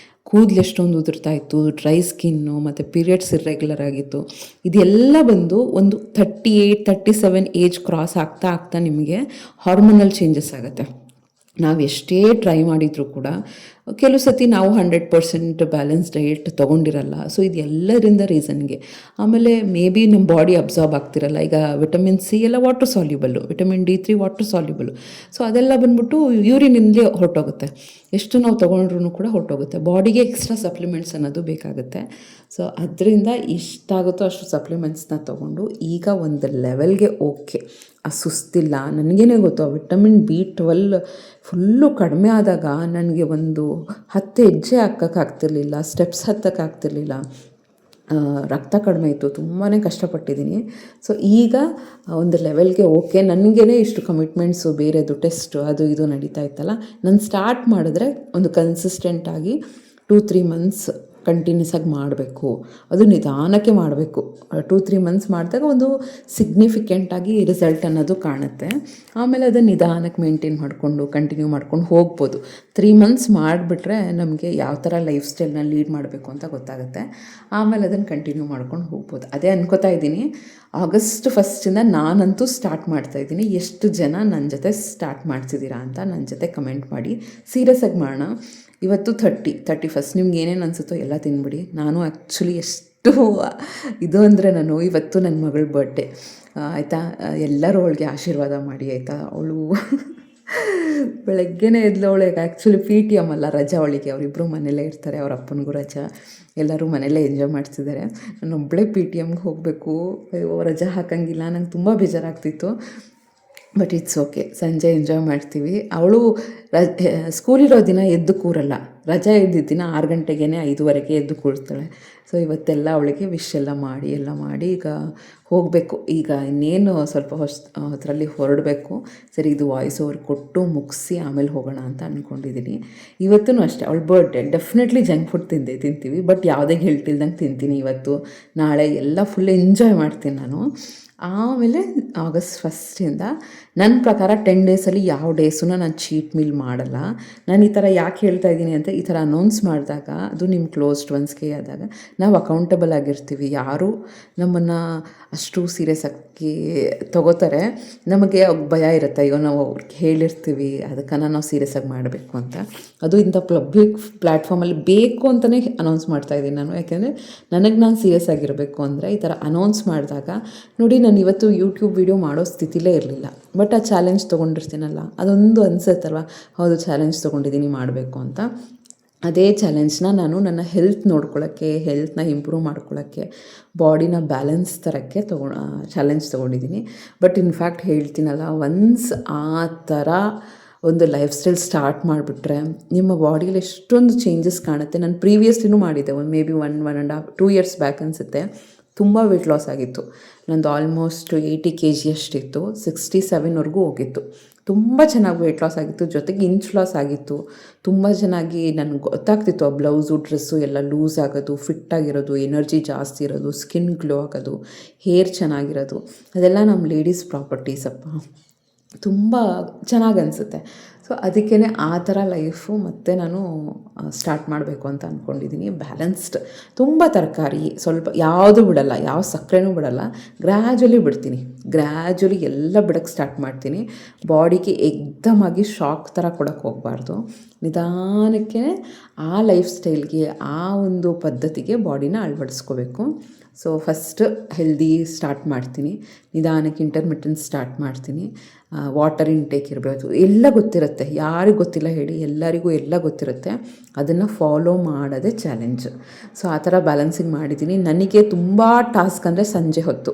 ಕೂದಲು ಎಷ್ಟೊಂದು ಉದುರ್ತಾ ಇತ್ತು, ಡ್ರೈ ಸ್ಕಿನ್ನು, ಮತ್ತು ಪೀರಿಯಡ್ಸ್ ಇರ್ರೆಗ್ಯುಲರ್ ಆಗಿತ್ತು. ಇದೆಲ್ಲ ಬಂದು ಒಂದು 38-37 ಏಜ್ ಕ್ರಾಸ್ ಆಗ್ತಾ ನಿಮಗೆ ಹಾರ್ಮೋನಲ್ ಚೇಂಜಸ್ ಆಗುತ್ತೆ. ನಾವು ಎಷ್ಟೇ ಟ್ರೈ ಮಾಡಿದರೂ ಕೂಡ ಕೆಲವು ಸತಿ ನಾವು 100% ಬ್ಯಾಲೆನ್ಸ್ ಡಯೆಟ್ ತೊಗೊಂಡಿರಲ್ಲ. ಸೊ ಇದೆಲ್ಲರಿಂದ ರೀಸನ್ಗೆ. ಆಮೇಲೆ ಮೇ ಬಿ ನಮ್ಮ ಬಾಡಿ ಅಬ್ಸಾರ್ಬ್ ಆಗ್ತಿರಲ್ಲ. ಈಗ ವಿಟಮಿನ್ C ಎಲ್ಲ water soluble, vitamin D3 water soluble. So ಅದೆಲ್ಲ ಬಂದ್ಬಿಟ್ಟು ಯೂರಿನಿಂದಲೇ ಹೊರಟೋಗುತ್ತೆ. ಎಷ್ಟು ನಾವು ತೊಗೊಂಡ್ರೂ ಕೂಡ ಹೊರಟೋಗುತ್ತೆ. ಬಾಡಿಗೆ ಎಕ್ಸ್ಟ್ರಾ ಸಪ್ಲಿಮೆಂಟ್ಸ್ ಅನ್ನೋದು ಬೇಕಾಗುತ್ತೆ. ಸೊ ಅದರಿಂದ ಎಷ್ಟಾಗುತ್ತೋ ಅಷ್ಟು ಸಪ್ಲಿಮೆಂಟ್ಸ್ನ ತೊಗೊಂಡು ಈಗ ಒಂದು ಲೆವೆಲ್ಗೆ ಓಕೆ, ಆ ಸುಸ್ತಿಲ್ಲ. ನನಗೇನೆ ಗೊತ್ತು, ಆ ವಿಟಮಿನ್ B12 ಫುಲ್ಲು ಕಡಿಮೆ ಆದಾಗ ನನಗೆ ಒಂದು 10 ಹೆಜ್ಜೆ ಹಾಕೋಕ್ಕಾಗ್ತಿರ್ಲಿಲ್ಲ, ಸ್ಟೆಪ್ಸ್ ಹತ್ತೋಕ್ಕಾಗ್ತಿರ್ಲಿಲ್ಲ, ರಕ್ತ ಕಡಿಮೆ ಇತ್ತು, ತುಂಬಾ ಕಷ್ಟಪಟ್ಟಿದ್ದೀನಿ. ಸೊ ಈಗ ಒಂದು ಲೆವೆಲ್ಗೆ ಓಕೆ. ನನಗೇ ಇಷ್ಟು ಕಮಿಟ್ಮೆಂಟ್ಸು, ಬೇರೆದು ಟೆಸ್ಟು, ಅದು ಇದು ನಡೀತಾ ಇತ್ತಲ್ಲ, ನಾನು ಸ್ಟಾರ್ಟ್ ಮಾಡಿದ್ರೆ ಒಂದು ಕನ್ಸಿಸ್ಟೆಂಟಾಗಿ 2-3 ಮಂತ್ಸ್ ಕಂಟಿನ್ಯೂಸ್ ಆಗಿ ಮಾಡಬೇಕು. ಅದು ನಿಧಾನಕ್ಕೆ ಮಾಡಬೇಕು. 2-3 ಮಂತ್ಸ್ ಮಾಡಿದಾಗ ಒಂದು ಸಿಗ್ನಿಫಿಕೆಂಟಾಗಿ ರಿಸಲ್ಟ್ ಅನ್ನೋದು ಕಾಣುತ್ತೆ. ಆಮೇಲೆ ಅದನ್ನು ನಿಧಾನಕ್ಕೆ ಮೇಂಟೈನ್ ಮಾಡಿಕೊಂಡು ಕಂಟಿನ್ಯೂ ಮಾಡ್ಕೊಂಡು ಹೋಗ್ಬೋದು. 3 ಮಂತ್ಸ್ ಮಾಡಿಬಿಟ್ರೆ ನಮಗೆ ಯಾವ ಥರ ಲೈಫ್ ಸ್ಟೈಲ್ನ ಲೀಡ್ ಮಾಡಬೇಕು ಅಂತ ಗೊತ್ತಾಗುತ್ತೆ. ಆಮೇಲೆ ಅದನ್ನು ಕಂಟಿನ್ಯೂ ಮಾಡ್ಕೊಂಡು ಹೋಗ್ಬೋದು. ಅದೇ ಅನ್ಕೋತಾ ಇದ್ದೀನಿ, ಆಗಸ್ಟ್ 1 ನಾನಂತೂ ಸ್ಟಾರ್ಟ್ ಮಾಡ್ತಾಯಿದ್ದೀನಿ. ಎಷ್ಟು ಜನ ನನ್ನ ಜೊತೆ ಸ್ಟಾರ್ಟ್ ಮಾಡ್ತಿದ್ದೀರಾ ಅಂತ ನನ್ನ ಜೊತೆ ಕಮೆಂಟ್ ಮಾಡಿ. ಸೀರಿಯಸ್ಸಾಗಿ ಮಾಡೋಣ. ಇವತ್ತು 31 ನಿಮ್ಗೆ ಏನೇನು ಅನಿಸುತ್ತೋ ಎಲ್ಲ ತಿನ್ಬಿಡಿ. ನಾನು ಆ್ಯಕ್ಚುಲಿ ಎಷ್ಟು ಇದು ಅಂದರೆ, ನಾನು ಇವತ್ತು ನನ್ನ ಮಗಳ ಬರ್ಡೇ ಆಯಿತಾ. ಎಲ್ಲರೂ ಅವಳಿಗೆ ಆಶೀರ್ವಾದ ಮಾಡಿ ಆಯಿತಾ. ಅವಳು ಬೆಳಗ್ಗೆನೇ ಎದ್ಲವಳಿಗೆ ಆ್ಯಕ್ಚುಲಿ PTM ಅಲ್ಲ, ರಜಾ ಅವಳಿಗೆ. ಅವರಿಬ್ಬರು ಮನೇಲೇ ಇರ್ತಾರೆ, ಅವ್ರ ಅಪ್ಪನಿಗೂ ರಜಾ, ಎಲ್ಲರೂ ಮನೇಲೇ ಎಂಜಾಯ್ ಮಾಡ್ತಿದ್ದಾರೆ. ನಾನೊಬ್ಬಳೇ PTMಗೆ ಹೋಗಬೇಕು, ರಜಾ ಹಾಕೋಂಗಿಲ್ಲ. ನಂಗೆ ತುಂಬ ಬೇಜಾರಾಗ್ತಿತ್ತು. But it's okay. ಸಂಜೆ ಎಂಜಾಯ್ ಮಾಡ್ತೀವಿ. ಅವಳು ಸ್ಕೂಲಿರೋ ದಿನ ಎದ್ದು ಕೂರಲ್ಲ. ರಜೆ ಇದ್ದಿದ್ದ ದಿನ 6 ಗಂಟೆಗೇ 5:15 ಎದ್ದು ಕೂರ್ತಾಳೆ. ಸೊ ಇವತ್ತೆಲ್ಲ ಅವಳಿಗೆ ವಿಶ್ ಎಲ್ಲ ಮಾಡಿ ಈಗ ಹೋಗಬೇಕು. ಈಗ ಇನ್ನೇನು ಸ್ವಲ್ಪ ಅದರಲ್ಲಿ ಹೊರಡಬೇಕು. ಸರಿ, ಇದು ವಾಯ್ಸ್ ಓವರ್ ಕೊಟ್ಟು ಮುಗಿಸಿ ಆಮೇಲೆ ಹೋಗೋಣ ಅಂತ ಅಂದ್ಕೊಂಡಿದ್ದೀನಿ. ಇವತ್ತೂ ಅಷ್ಟೇ ಅವಳ ಬರ್ಡೇ. ಡೆಫಿನೆಟ್ಲಿ ಜಂಕ್ ಫುಡ್ ತಿಂತೀವಿ, ಬಟ್ ಯಾವುದೇ ಗಿಲ್ಟ್ ಇಲ್ದಂಗೆ ತಿಂತೀನಿ ಇವತ್ತು ನಾಳೆ ಎಲ್ಲ ಫುಲ್ ಎಂಜಾಯ್ ಮಾಡ್ತೀನಿ ನಾನು. ಆಮೇಲೆ ಆಗಸ್ಟ್ 1 ನನ್ನ ಪ್ರಕಾರ 10 ಡೇಸಲ್ಲಿ ಯಾವ ಡೇಸೂ ನಾನು ಚೀಟ್ ಮೀಲ್ ಮಾಡಲ್ಲ. ನಾನು ಈ ಥರ ಯಾಕೆ ಹೇಳ್ತಾ ಇದ್ದೀನಿ ಅಂತ, ಈ ಥರ ಅನೌನ್ಸ್ ಮಾಡಿದಾಗ ಅದು ನಿಮ್ಮ ಕ್ಲೋಸ್ಡ್ ಒನ್ಸ್ಗೆ ಆದಾಗ ನಾವು ಅಕೌಂಟಬಲ್ ಆಗಿರ್ತೀವಿ. ಯಾರು ನಮ್ಮನ್ನು ಅಷ್ಟು ಸೀರಿಯಸ್ ಆಗಿ ತೊಗೋತಾರೆ, ನಮಗೆ ಭಯ ಇರುತ್ತೆ, ಅಯ್ಯೋ ನಾವು ಅವ್ರಿಗೆ ಹೇಳಿರ್ತೀವಿ ಅದಕ್ಕೆ ನಾವು ಸೀರಿಯಸ್ ಆಗಿ ಮಾಡಬೇಕು ಅಂತ. ಅದು ಇಂಥ ಪಬ್ಲಿಕ್ ಪ್ಲ್ಯಾಟ್ಫಾರ್ಮಲ್ಲಿ ಬೇಕು ಅಂತಲೇ ಅನೌನ್ಸ್ ಮಾಡ್ತಾಯಿದ್ದೀನಿ ನಾನು. ಯಾಕೆಂದರೆ ನಾನು ಸೀರಿಯಸ್ ಆಗಿರಬೇಕು ಅಂದರೆ ಈ ಥರ ಅನೌನ್ಸ್ ಮಾಡಿದಾಗ ನೋಡಿ, ನಾನು ಇವತ್ತು ಯೂಟ್ಯೂಬ್ ವೀಡಿಯೋ ಮಾಡೋ ಸ್ಥಿತಿಲೇ ಇರಲಿಲ್ಲ. ಬಟ್ ಆ ಚಾಲೆಂಜ್ ತೊಗೊಂಡಿರ್ತೀನಲ್ಲ, ಅದೊಂದು ಅನಿಸುತ್ತಲ್ವ, ಹೌದು ಚಾಲೆಂಜ್ ತೊಗೊಂಡಿದ್ದೀನಿ ಮಾಡಬೇಕು ಅಂತ. ಅದೇ ಚಾಲೆಂಜ್ನ ನಾನು ನನ್ನ ಹೆಲ್ತ್ ನೋಡ್ಕೊಳ್ಳೋಕ್ಕೆ, ಹೆಲ್ತ್ನ ಇಂಪ್ರೂವ್ ಮಾಡ್ಕೊಳ್ಳೋಕ್ಕೆ, ಬಾಡಿನ ಬ್ಯಾಲೆನ್ಸ್ ತರೋಕ್ಕೆ ಚಾಲೆಂಜ್ ತೊಗೊಂಡಿದ್ದೀನಿ. ಬಟ್ ಇನ್ಫ್ಯಾಕ್ಟ್ ಹೇಳ್ತೀನಲ್ಲ, ಒನ್ಸ್ ಆ ಥರ ಒಂದು ಲೈಫ್ ಸ್ಟೈಲ್ ಸ್ಟಾರ್ಟ್ ಮಾಡಿಬಿಟ್ರೆ ನಿಮ್ಮ ಬಾಡಿಯಲ್ಲಿ ಎಷ್ಟೊಂದು ಚೇಂಜಸ್ ಕಾಣುತ್ತೆ. ನಾನು ಪ್ರೀವಿಯಸ್ಲಿನೂ ಮಾಡಿದ್ದೆ, ಮೇ ಬಿ 1.5-2 ಇಯರ್ಸ್ ಬ್ಯಾಕ್ ಅನಿಸುತ್ತೆ. ತುಂಬ ವೆಯ್ಟ್ ಲಾಸ್ ಆಗಿತ್ತು ನಂದು. Almost 80 kg ಅಷ್ಟಿತ್ತು. 67ವರೆಗೂ ಹೋಗಿತ್ತು. ತುಂಬ ಚೆನ್ನಾಗಿ ವೆಯ್ಟ್ ಲಾಸ್ ಆಗಿತ್ತು, ಜೊತೆಗೆ ಇಂಚ್ ಲಾಸ್ ಆಗಿತ್ತು. ತುಂಬ ಚೆನ್ನಾಗಿ ನನಗೆ ಗೊತ್ತಾಗ್ತಿತ್ತು ಆ ಬ್ಲೌಸು ಡ್ರೆಸ್ಸು ಎಲ್ಲ ಲೂಸ್ ಆಗೋದು, ಫಿಟ್ಟಾಗಿರೋದು, ಎನರ್ಜಿ ಜಾಸ್ತಿ ಇರೋದು, ಸ್ಕಿನ್ ಗ್ಲೋ ಆಗೋದು, ಹೇರ್ ಚೆನ್ನಾಗಿರೋದು. ಅದೆಲ್ಲ ನಮ್ಮ ಲೇಡೀಸ್ ಪ್ರಾಪರ್ಟೀಸಪ್ಪ. ತುಂಬ ಚೆನ್ನಾಗಿ ಅನಿಸುತ್ತೆ. ಸೊ ಅದಕ್ಕೇ ಆ ಥರ ಲೈಫು ಮತ್ತೆ ನಾನು ಸ್ಟಾರ್ಟ್ ಮಾಡಬೇಕು ಅಂತ ಅಂದ್ಕೊಂಡಿದ್ದೀನಿ. ಬ್ಯಾಲೆನ್ಸ್ಡ್, ತುಂಬ ತರಕಾರಿ, ಸ್ವಲ್ಪ ಯಾವುದು ಬಿಡಲ್ಲ, ಯಾವ ಸಕ್ಕರೆನೂ ಬಿಡಲ್ಲ. ಗ್ರ್ಯಾಜುಲಿ ಬಿಡ್ತೀನಿ, ಗ್ರ್ಯಾಜುಲಿ ಎಲ್ಲ ಬಿಡೋಕ್ಕೆ ಸ್ಟಾರ್ಟ್ ಮಾಡ್ತೀನಿ. ಬಾಡಿಗೆ ಎಕ್ದಮಾಗಿ ಶಾಕ್ ಥರ ಕೊಡೋಕ್ಕೆ ಹೋಗಬಾರ್ದು. ನಿಧಾನಕ್ಕೆ ಆ ಲೈಫ್ ಸ್ಟೈಲ್ಗೆ, ಆ ಒಂದು ಪದ್ಧತಿಗೆ ಬಾಡಿನ ಅಳವಡಿಸ್ಕೋಬೇಕು. ಸೊ ಫಸ್ಟ್ ಹೆಲ್ದಿ ಸ್ಟಾರ್ಟ್ ಮಾಡ್ತೀನಿ, ನಿಧಾನಕ್ಕೆ ಇಂಟರ್ಮಿಟೆಂಟ್ ಸ್ಟಾರ್ಟ್ ಮಾಡ್ತೀನಿ. ವಾಟರ್ ಇಂಟೇಕ್ ಇರಬೇಕು, ಎಲ್ಲ ಗೊತ್ತಿರುತ್ತೆ. ಯಾರಿಗೆ ಗೊತ್ತಿಲ್ಲ ಹೇಳಿ, ಎಲ್ಲರಿಗೂ ಎಲ್ಲ ಗೊತ್ತಿರುತ್ತೆ. ಅದನ್ನು ಫಾಲೋ ಮಾಡೋದೇ ಚಾಲೆಂಜ್. ಸೊ ಆ ಥರ ಬ್ಯಾಲೆನ್ಸಿಂಗ್ ಮಾಡಿದ್ದೀನಿ. ನನಗೆ ತುಂಬ ಟಾಸ್ಕ್ ಅಂದರೆ ಸಂಜೆ ಹೊತ್ತು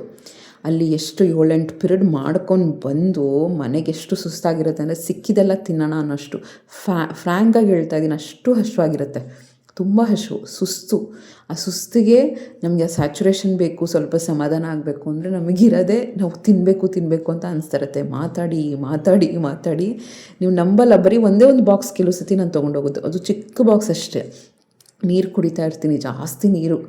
ಅಲ್ಲಿ ಎಷ್ಟು 7-8 ಪಿರಿಯಡ್ ಮಾಡ್ಕೊಂಡು ಬಂದು ಮನೆಗೆ ಎಷ್ಟು ಸುಸ್ತಾಗಿರುತ್ತೆ ಅಂದರೆ ಸಿಕ್ಕಿದೆಲ್ಲ ತಿನ್ನೋಣ ಅನ್ನೋಷ್ಟು. ಫ್ರ್ಯಾಂಕಾಗಿ ಹೇಳ್ತಾ ಇದ್ದೀನಿ, ಅಷ್ಟು ಹಶ್ವಾಗಿರುತ್ತೆ. ತುಂಬ ಸುಸ್ತು. ಆ ಸುಸ್ತಿಗೆ ನಮಗೆ ಸ್ಯಾಚುರೇಷನ್ ಬೇಕು, ಸ್ವಲ್ಪ ಸಮಾಧಾನ ಆಗಬೇಕು ಅಂದರೆ ನಮಗಿರೋದೇ ನಾವು ತಿನ್ನಬೇಕು ಅಂತ ಅನಿಸ್ತಿರುತ್ತೆ. ಮಾತಾಡಿ ನೀವು ನಂಬಲ್ಲ, ಬರೀ ಒಂದೇ ಒಂದು ಬಾಕ್ಸ್ ಕೆಲವು ಸತಿ ನಾನು ತೊಗೊಂಡೋಗೋದು. ಅದು ಚಿಕ್ಕ ಬಾಕ್ಸ್ ಅಷ್ಟೇ. ನೀರು ಕುಡಿತಾ ಇರ್ತೀನಿ, ಜಾಸ್ತಿ ನೀರು.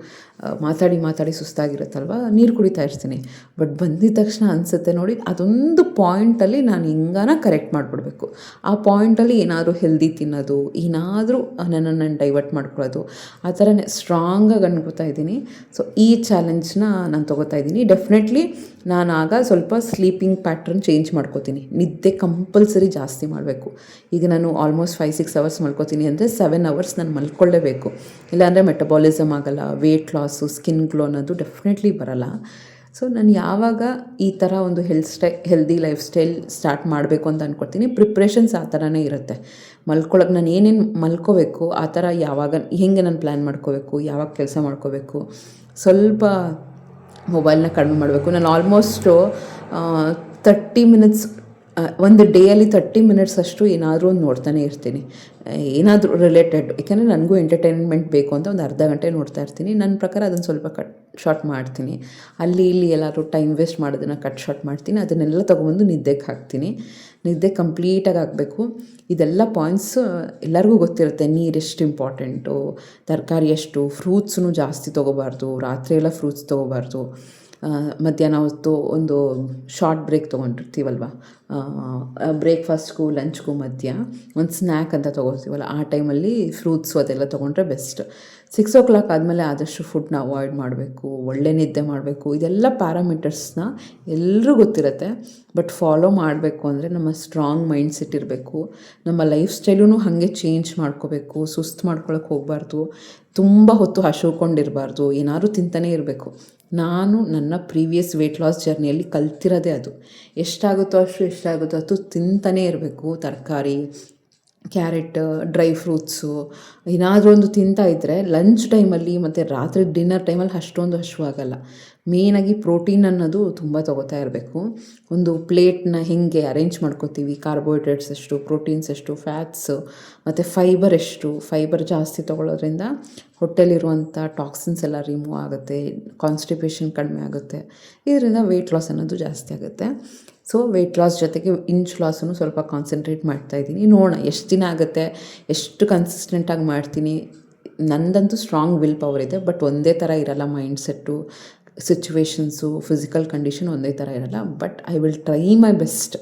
ಮಾತಾಡಿ ಸುಸ್ತಾಗಿರುತ್ತಲ್ವ, ನೀರು ಕುಡಿತಾ ಇರ್ತೀನಿ. ಬಟ್ ಬಂದಿದ ತಕ್ಷಣ ಅನಿಸುತ್ತೆ ನೋಡಿ, ಅದೊಂದು ಪಾಯಿಂಟಲ್ಲಿ ನಾನು ಹಿಂಗಾನ ಕರೆಕ್ಟ್ ಮಾಡಿಬಿಡ್ಬೇಕು. ಆ ಪಾಯಿಂಟಲ್ಲಿ ಏನಾದರೂ ಹೆಲ್ದಿ ತಿನ್ನೋದು, ಏನಾದರೂ ನನ್ನನ್ನು ಡೈವರ್ಟ್ ಮಾಡ್ಕೊಳ್ಳೋದು, ಆ ಥರನೇ ಸ್ಟ್ರಾಂಗಾಗಿ ಅನ್ಕೋತಾ ಇದ್ದೀನಿ. ಸೊ ಈ ಚಾಲೆಂಜ್ನ ನಾನು ತೊಗೋತಾ ಇದ್ದೀನಿ. ಡೆಫಿನೆಟ್ಲಿ ನಾನು ಆಗ ಸ್ವಲ್ಪ ಸ್ಲೀಪಿಂಗ್ ಪ್ಯಾಟ್ರನ್ ಚೇಂಜ್ ಮಾಡ್ಕೋತೀನಿ. ನಿದ್ದೆ ಕಂಪಲ್ಸರಿ ಜಾಸ್ತಿ ಮಾಡಬೇಕು. ಈಗ ನಾನು ಆಲ್ಮೋಸ್ಟ್ 5-6 ಅವರ್ಸ್ ಮಲ್ಕೋತೀನಿ ಅಂದರೆ 7 ಅವರ್ಸ್ ನಾನು ಮಲ್ಕೊಳ್ಳೇಬೇಕು. ಇಲ್ಲಾಂದರೆ ಮೆಟಬಾಲಿಸಮ್ ಆಗೋಲ್ಲ, ವೇಟ್ ಲಾಸು, ಸ್ಕಿನ್ ಗ್ಲೋ ಅನ್ನೋದು ಡೆಫಿನೆಟ್ಲಿ ಬರೋಲ್ಲ. ಸೊ ನಾನು ಯಾವಾಗ ಈ ಥರ ಒಂದು ಹೆಲ್ದಿ ಲೈಫ್ ಸ್ಟೈಲ್ ಸ್ಟಾರ್ಟ್ ಮಾಡಬೇಕು ಅಂತ ಅಂದ್ಕೊಳ್ತೀನಿ, ಪ್ರಿಪ್ರೇಷನ್ಸ್ ಆ ಥರನೇ ಇರುತ್ತೆ. ಮಲ್ಕೊಳಕ್ಕೆ ನಾನು ಏನೇನು ಮಲ್ಕೋಬೇಕು ಆ ಥರ ಹೆಂಗೆ ನಾನು ಪ್ಲ್ಯಾನ್ ಮಾಡ್ಕೋಬೇಕು, ಯಾವಾಗ ಕೆಲಸ ಮಾಡ್ಕೋಬೇಕು, ಸ್ವಲ್ಪ ಮೊಬೈಲ್ನ ಕಡಿಮೆ ಮಾಡಬೇಕು. ನಾನು ಆಲ್ಮೋಸ್ಟು 30 ಮಿನಿಟ್ಸ್ ಒಂದು ಡೇಯಲ್ಲಿ 30 ಮಿನಿಟ್ಸ್ ಅಷ್ಟು ಏನಾದರೂ ಒಂದು ನೋಡ್ತಾನೆ ಇರ್ತೀನಿ, ಏನಾದರೂ ರಿಲೇಟೆಡ್. ಯಾಕೆಂದರೆ ನನಗೂ ಎಂಟರ್ಟೈನ್ಮೆಂಟ್ ಬೇಕು ಅಂತ ಒಂದು ಅರ್ಧ ಗಂಟೆ ನೋಡ್ತಾ ಇರ್ತೀನಿ. ನನ್ನ ಪ್ರಕಾರ ಅದನ್ನು ಸ್ವಲ್ಪ ಶಾರ್ಟ್ ಮಾಡ್ತೀನಿ. ಅಲ್ಲಿ ಇಲ್ಲಿ ಎಲ್ಲರೂ ಟೈಮ್ ವೇಸ್ಟ್ ಮಾಡೋದನ್ನು ಶಾರ್ಟ್ ಮಾಡ್ತೀನಿ. ಅದನ್ನೆಲ್ಲ ತೊಗೊಬಂದು ನಿದ್ದೆಗೆ ಹಾಕ್ತೀನಿ. ನಿದ್ದೆ ಕಂಪ್ಲೀಟಾಗಿ ಆಗಬೇಕು. ಇದೆಲ್ಲ ಪಾಯಿಂಟ್ಸ್ ಎಲ್ಲರಿಗೂ ಗೊತ್ತಿರುತ್ತೆ. ನೀರು ಎಷ್ಟು ಇಂಪಾರ್ಟೆಂಟು, ತರಕಾರಿ ಎಷ್ಟು, ಫ್ರೂಟ್ಸೂ ಜಾಸ್ತಿ ತೊಗೋಬಾರ್ದು, ರಾತ್ರಿ ಎಲ್ಲ ಫ್ರೂಟ್ಸ್ ತೊಗೋಬಾರ್ದು. ಮಧ್ಯಾಹ್ನ ಹೊತ್ತು ಒಂದು ಶಾರ್ಟ್ ಬ್ರೇಕ್ ತೊಗೊಂಡಿರ್ತೀವಲ್ವ, ಬ್ರೇಕ್ಫಾಸ್ಟ್ಗೂ ಲಂಚ್ಗೂ ಮಧ್ಯ ಒಂದು ಸ್ನ್ಯಾಕ್ ಅಂತ ತೊಗೊಳ್ತೀವಲ್ಲ, ಆ ಟೈಮಲ್ಲಿ ಫ್ರೂಟ್ಸು ಅದೆಲ್ಲ ತೊಗೊಂಡ್ರೆ ಬೆಸ್ಟ್. 6 o'clock ಆದಮೇಲೆ ಆದಷ್ಟು ಫುಡ್ನ ಅವಾಯ್ಡ್ ಮಾಡಬೇಕು, ಒಳ್ಳೆ ನಿದ್ದೆ ಮಾಡಬೇಕು. ಇದೆಲ್ಲ ಪ್ಯಾರಾಮೀಟರ್ಸ್ನ ಎಲ್ಲರೂ ಗೊತ್ತಿರುತ್ತೆ. ಬಟ್ ಫಾಲೋ ಮಾಡಬೇಕು ಅಂದರೆ ನಮ್ಮ ಸ್ಟ್ರಾಂಗ್ ಮೈಂಡ್ ಸೆಟ್ ಇರಬೇಕು. ನಮ್ಮ ಲೈಫ್ ಸ್ಟೈಲೂ ಹಾಗೆ ಚೇಂಜ್ ಮಾಡ್ಕೋಬೇಕು. ಸುಸ್ತು ಮಾಡ್ಕೊಳಕ್ಕೆ ಹೋಗಬಾರ್ದು, ತುಂಬ ಹೊತ್ತು ಹಸಿಕೊಂಡಿರಬಾರ್ದು, ಏನಾದರೂ ತಿಂತಾನೇ ಇರಬೇಕು. ನಾನು ನನ್ನ ಪ್ರೀವಿಯಸ್ ವೆಯ್ಟ್ ಲಾಸ್ ಜರ್ನಿಯಲ್ಲಿ ಕಲ್ತಿರೋದೇ ಅದು. ಎಷ್ಟಾಗುತ್ತೋ ಅಷ್ಟು ತಿಂತಾನೇ ಇರಬೇಕು. ತರಕಾರಿ, ಕ್ಯಾರೆಟ್, ಡ್ರೈ ಫ್ರೂಟ್ಸು ಏನಾದರೂ ಒಂದು ತಿಂತಾಯಿದ್ರೆ ಲಂಚ್ ಟೈಮಲ್ಲಿ ಮತ್ತು ರಾತ್ರಿ ಡಿನ್ನರ್ ಟೈಮಲ್ಲಿ ಅಷ್ಟೊಂದು ಹಸಿವಾಗಲ್ಲ. ಮೇಯ್ನಾಗಿ ಪ್ರೋಟೀನ್ ಅನ್ನೋದು ತುಂಬ ತೊಗೋತಾ ಇರಬೇಕು. ಒಂದು ಪ್ಲೇಟ್ನ ಹೇಗೆ ಅರೇಂಜ್ ಮಾಡ್ಕೋತೀವಿ, ಕಾರ್ಬೋಹೈಡ್ರೇಟ್ಸ್ ಎಷ್ಟು, ಪ್ರೋಟೀನ್ಸ್ ಎಷ್ಟು, ಫ್ಯಾಟ್ಸು ಮತ್ತು ಫೈಬರ್ ಎಷ್ಟು. ಫೈಬರ್ ಜಾಸ್ತಿ ತೊಗೊಳ್ಳೋದ್ರಿಂದ ಹೊಟ್ಟೆಲಿರುವಂಥ ಟಾಕ್ಸಿನ್ಸ್ ಎಲ್ಲ ರಿಮೂವ್ ಆಗುತ್ತೆ, ಕಾನ್ಸ್ಟಿಪೇಷನ್ ಕಡಿಮೆ ಆಗುತ್ತೆ. ಇದರಿಂದ ವೆಯ್ಟ್ ಲಾಸ್ ಅನ್ನೋದು ಜಾಸ್ತಿ ಆಗುತ್ತೆ. ಸೊ ವೆಯ್ಟ್ ಲಾಸ್ ಜೊತೆಗೆ ಇಂಚ್ ಲಾಸನ್ನು ಸ್ವಲ್ಪ ಕಾನ್ಸಂಟ್ರೇಟ್ ಮಾಡ್ತಾಯಿದ್ದೀನಿ. ನೋಡೋಣ ಎಷ್ಟು ದಿನ ಆಗುತ್ತೆ, ಎಷ್ಟು ಕನ್ಸಿಸ್ಟೆಂಟಾಗಿ ಮಾಡ್ತೀನಿ. ನಂದಂತೂ ಸ್ಟ್ರಾಂಗ್ ವಿಲ್ ಪವರ್ ಇದೆ, ಬಟ್ ಒಂದೇ ಥರ ಇರಲ್ಲ ಮೈಂಡ್ಸೆಟ್ಟು, ಸಿಚುವೇಶನ್ಸು, ಫಿಸಿಕಲ್ ಕಂಡೀಷನ್ ಒಂದೇ ಥರ ಇರಲ್ಲ. But I will try my best.